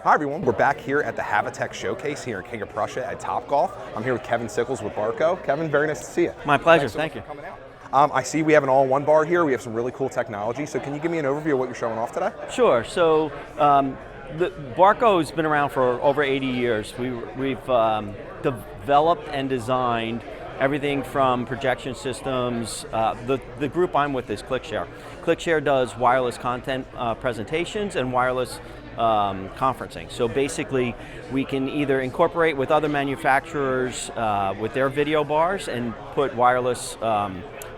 Hi everyone, we're back here at the HavaTech Showcase here in King of Prussia at Topgolf. I'm here with Kevin Sickles with Barco. Kevin, very nice to see you. My pleasure, Thank you. For coming out. I see we have an all-in-one bar here. We have some really cool technology. So can you give me an overview of what you're showing off today? Sure. So the Barco has been around for over 80 years. We've developed and designed everything from projection systems. The group I'm with is ClickShare. ClickShare does wireless content presentations and wireless conferencing. So basically, we can either incorporate with other manufacturers with their video bars and put wireless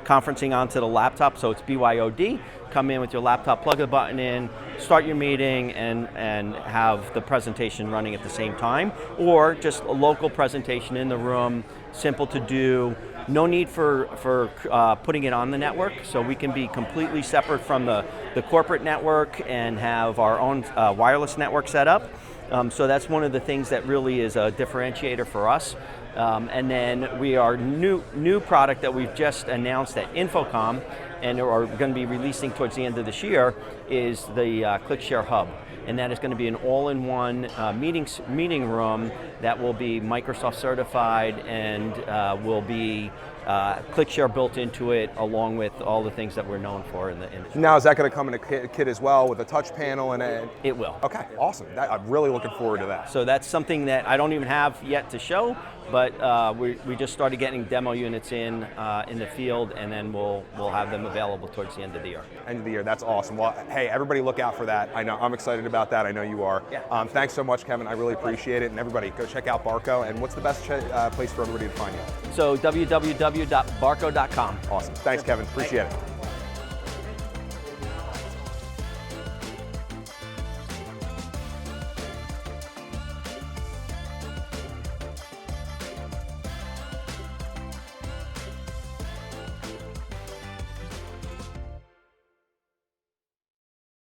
conferencing onto the laptop, so it's BYOD. Come in with your laptop, plug a button in, start your meeting, and have the presentation running at the same time. Or just a local presentation in the room, simple to do. No need for putting it on the network, so we can be completely separate from the corporate network and have our own wireless network set up. So that's one of the things that really is a differentiator for us. And then we are new product that we've just announced at Infocom and are going to be releasing towards the end of this year is the ClickShare Hub. And that is going to be an all-in-one meeting room that will be Microsoft certified and will be ClickShare built into it, along with all the things that we're known for in the industry. Now, is that going to come in a kit as well with a touch panel and a... It will. Okay, awesome. I'm really looking forward to that. So that's something that I don't even have yet to show, but we just started getting demo units in the field, and then we'll have them available towards the end of the year. End of the year, that's awesome. Well, hey, everybody look out for that. I know I'm excited about that. I know you are. Yeah. Thanks so much, Kevin. I really appreciate it. And everybody, go check out Barco. And what's the best place for everybody to find you? So www.barco.com. Awesome. Thanks, Kevin. Appreciate it.